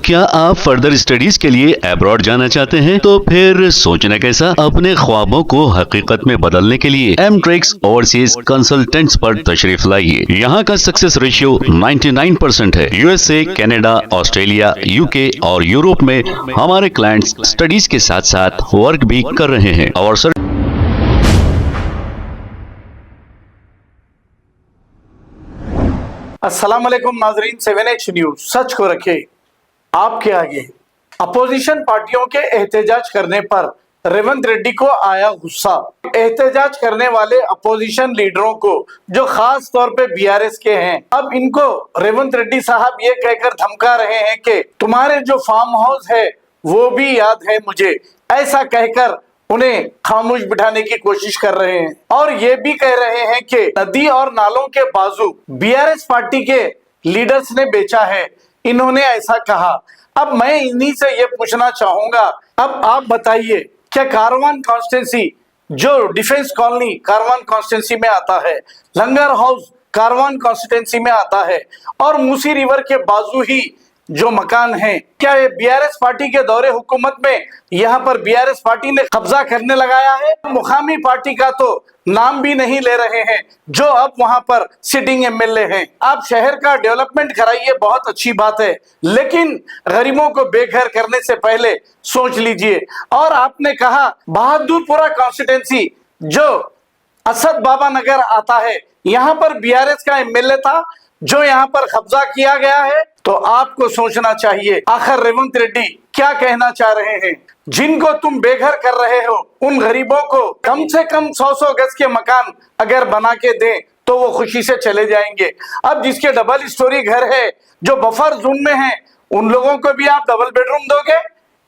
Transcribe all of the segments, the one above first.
क्या आप further studies के लिए अब्रॉड जाना चाहते हैं? तो फिर सोचना कैसा, अपने ख्वाबों को हकीकत में बदलने के लिए एमट्रिक्स ओवरसीज कंसल्टेंट्स पर तशरीफ लाइए। यहाँ का सक्सेस रेशियो 99% है। यूएसए, कनाडा, ऑस्ट्रेलिया, यूके और यूरोप में हमारे क्लाइंट्स स्टडीज के साथ साथ वर्क भी कर रहे हैं और सर अस्सलाम वालेकुम नाजरीन, 7H न्यूज सच को रखे आपके आगे। अपोजिशन पार्टियों के एहतजाज करने पर रेवंत रेड्डी को आया गुस्सा। एहतजाज करने वाले अपोजिशन लीडरों को जो खास तौर पे बीआरएस के हैं, अब इनको रेवंत रेड्डी साहब ये कहकर धमका रहे हैं कि तुम्हारे जो फार्म हाउस है वो भी याद है मुझे, ऐसा कहकर उन्हें खामोश बिठाने की कोशिश कर रहे हैं। और ये भी कह रहे हैं कि नदी और नालों के बाजू बीआरएस पार्टी के लीडर्स ने बेचा है, इन्होंने ऐसा कहा। अब मैं इन्हीं से ये पूछना चाहूंगा, अब आप बताइए, क्या कारवान कॉन्स्टिट्यूंसी जो डिफेंस कॉलोनी कारवान कॉन्स्टिट्यूंसी में आता है, लंगर हाउस कारवान कॉन्स्टिट्यूंसी में आता है और मूसी रिवर के बाजू ही जो मकान है, क्या ये बीआरएस पार्टी के दौरे हुकूमत में यहाँ पर बीआरएस पार्टी ने कब्जा करने लगाया है? मुकामी पार्टी का तो नाम भी नहीं ले रहे हैं जो अब वहां पर सिटिंग एमएलए हैं। आप शहर का डेवलपमेंट कराइए, बहुत अच्छी बात है, लेकिन गरीबों को बेघर करने से पहले सोच लीजिए। और आपने कहा बहादुरपुरा कॉन्स्टिट्यूंसी जो असद बाबा नगर आता है, यहाँ पर बीआरएस का एमएलए था जो यहाँ पर कब्जा किया गया है। तो आपको सोचना चाहिए, आखिर रेवंत रेड्डी क्या कहना चाह रहे हैं? जिनको तुम बेघर कर रहे हो, उन गरीबों को कम से कम 100 गज के मकान अगर बना के दें तो वो खुशी से चले जाएंगे। अब जिसके डबल स्टोरी घर है, जो बफर जोन में है, उन लोगों को भी आप डबल बेडरूम दोगे?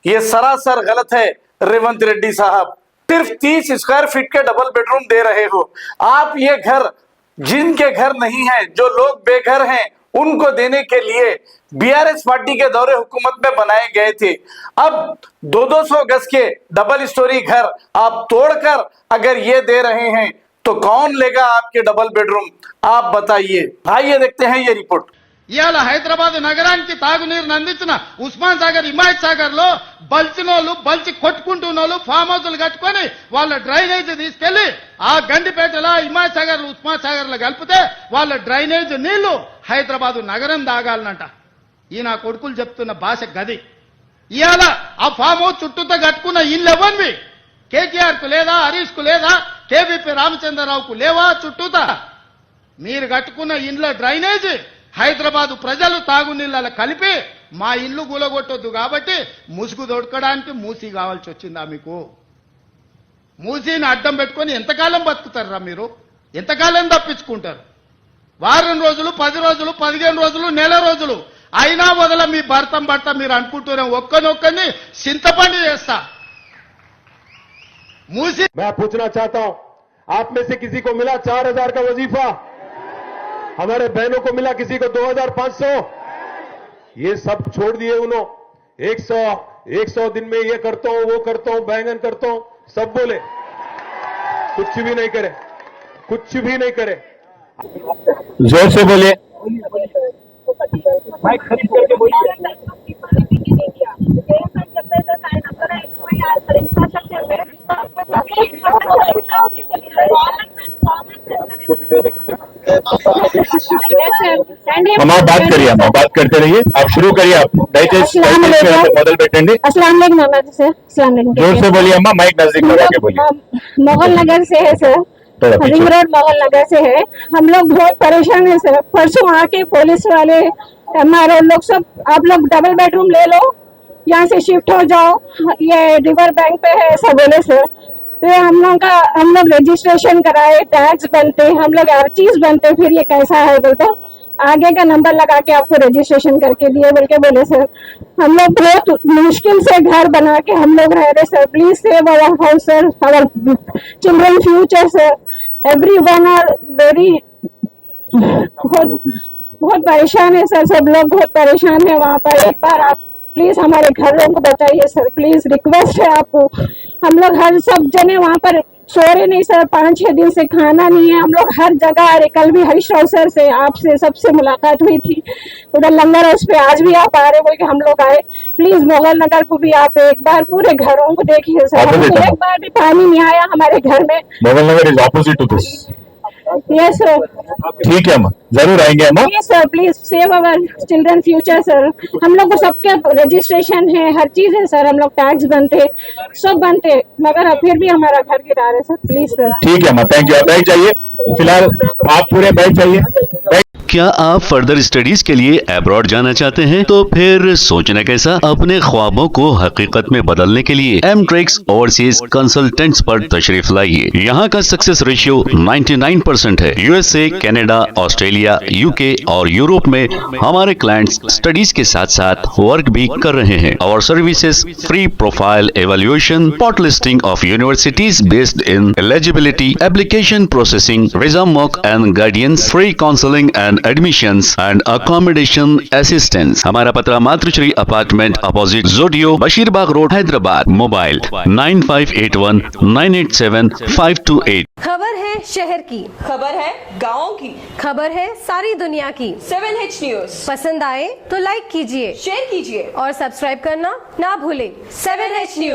ये सरासर गलत है रेवंत रेड्डी साहब। सिर्फ 30 स्क्वायर फीट के डबल बेडरूम दे रहे हो आप। ये घर जिनके घर नहीं है, जो लोग बेघर हैं, उनको देने के लिए बीआरएस पार्टी के दौरे हुकूमत में बनाए गए थे। अब 200 गज के डबल स्टोरी घर आप तोड़कर अगर ये दे रहे हैं तो कौन लेगा आपके डबल बेडरूम? आप बताइए। आइए देखते हैं ये रिपोर्ट। ఇవాళ హైదరాబాద్ నగరానికి తాగునీరుని అందించిన ఉస్మాన్ సాగర్, హిమాయత్ సాగర్ లో బల్చినోళ్ళు బల్చి కొట్టుకుంటున్నోళ్ళు ఫామ్ హౌస్లు కట్టుకొని వాళ్ళ డ్రైనేజ్ తీసుకెళ్లి ఆ గండిపేటలో హిమాయత్ సాగర్, ఉస్మాన్ సాగర్ లో కలిపితే వాళ్ళ డ్రైనేజ్ నీళ్లు హైదరాబాద్ నగరం తాగాలనంట. ఈ నా కొడుకులు చెప్తున్న భాష గది. ఇవాళ ఆ ఫామ్ హౌస్ చుట్టూతో కట్టుకున్న ఇల్లు ఎవరివి? కేటీఆర్ కు లేదా, హరీష్ కు లేదా, కేవీపీ రామచంద్రరావుకు లేవా? చుట్టూతా మీరు కట్టుకున్న ఇండ్ల డ్రైనేజ్ హైదరాబాద్ ప్రజలు తాగునీళ్ళ కలిపి మా ఇల్లు గులగొట్టొద్దు కాబట్టి ముసుగు దొడకడానికి మూసీ కావాల్సి వచ్చిందా మీకు? మూసీని అడ్డం పెట్టుకొని ఎంతకాలం బతుకుతారా మీరు? ఎంతకాలం తప్పించుకుంటారు? వారం రోజులు, 10 రోజులు, 15 రోజులు, నెల రోజులు అయినా వదల మీ భర్తం భర్త మీరు అనుకుంటూనే ఒక్కనొక్కని చింతపండు చేస్తా. మూసీ मैं पूछना चाहता हूं, आप में से किसी को मिला 4000 का वजीफा? हमारे बहनों को मिला किसी को 2500? ये सब छोड़ दिए उन्होंने। 100 दिन में ये करता हूं, वो करता हूं, बैंगन करता हूं, सब बोले, कुछ भी नहीं करे, कुछ भी नहीं करे। जोर से बोलिए। आप बात करिए, हम बात करते रहिए, आप शुरू करिए। आप మొదలు పెట్టండి। अस्सलाम वालेकुम नवाज सर। अस्सलाम वालेकुम। जोर से बोलिए अम्मा, माइक नजदीक लगा के बोलिए। मोगल नगर से है सर, रिंग रोड मोगल नगर से है। हम लोग बहुत परेशान है सर। परसों आके पुलिस वाले हमारे लोग सब, आप लोग डबल बेडरूम ले लो, यहाँ से शिफ्ट हो जाओ, ये रिवर बैंक पे है, ऐसा बोले सर। तो हम लोग रजिस्ट्रेशन कराए, टैक्स बनते, हम लोग हर चीज बनते, फिर ये कैसा है बोलते आगे का नंबर लगा के आपको रजिस्ट्रेशन करके दिए बोल के बोले सर। हम लोग बहुत मुश्किल से घर बना के हम लोग रह रहे sir. Please save our house sir, our children future sir. Everyone are very बहुत परेशान है सर, सब लोग बहुत परेशान है वहाँ पर। एक बार आप प्लीज हमारे घरों को बताइए सर, प्लीज रिक्वेस्ट है आपको। हम लोग हर सब जने वहाँ पर सो रहे नहीं सर, 5-6 दिन से खाना नहीं है, हम लोग हर जगह आ रहे। कल भी हरीश राव सर से आपसे सबसे मुलाकात हुई थी उधर लंगर हाउस पे, आज भी आप आ रहे बोल के हम लोग आए। प्लीज मोगल नगर को भी आप एक बार पूरे घरों को देखिए सर, हमको एक बार भी पानी नहीं आया हमारे घर में। Mogal Nagar is opposite to this. Yes sir, ठीक है अम्मा, जरूर आएंगे अम्मा। Yes sir, please save our children future sir. हम लोग को सबके रजिस्ट्रेशन है, हर चीज है सर, हम लोग टैक्स बनते सब बनते, मगर फिर भी हमारा घर गिरा रहे सर। Please sir. ठीक है अम्मा, थैंक यू। आप बैठ जाइए, फिलहाल आप पूरे बैठ जाइए। क्या आप फर्दर स्टडीज के लिए अब्रॉड जाना चाहते हैं? तो फिर सोचना कैसा, अपने ख्वाबों को हकीकत में बदलने के लिए एमट्रिक्स ओवरसीज कंसल्टेंट्स पर तशरीफ लाइए। यहाँ का सक्सेस रेशियो 99% है। यूएसए, कनाडा, ऑस्ट्रेलिया, यूके और यूरोप में हमारे क्लाइंट्स स्टडीज के साथ साथ वर्क भी कर रहे हैं। और services free profile evaluation, spot listing of universities based in eligibility, application processing, visa mock and guidance, free counselling and admissions and accommodation assistance. हमारा पता मातृश्री अपार्टमेंट अपोजिट जोडियो, बशीरबाग रोड, हैदराबाद। मोबाइल 9581987528। खबर है शहर की, खबर है गाँव की, खबर है सारी दुनिया की। 7H न्यूज पसंद आए तो लाइक कीजिए, शेयर कीजिए और सब्सक्राइब करना ना भूलें। 7H news.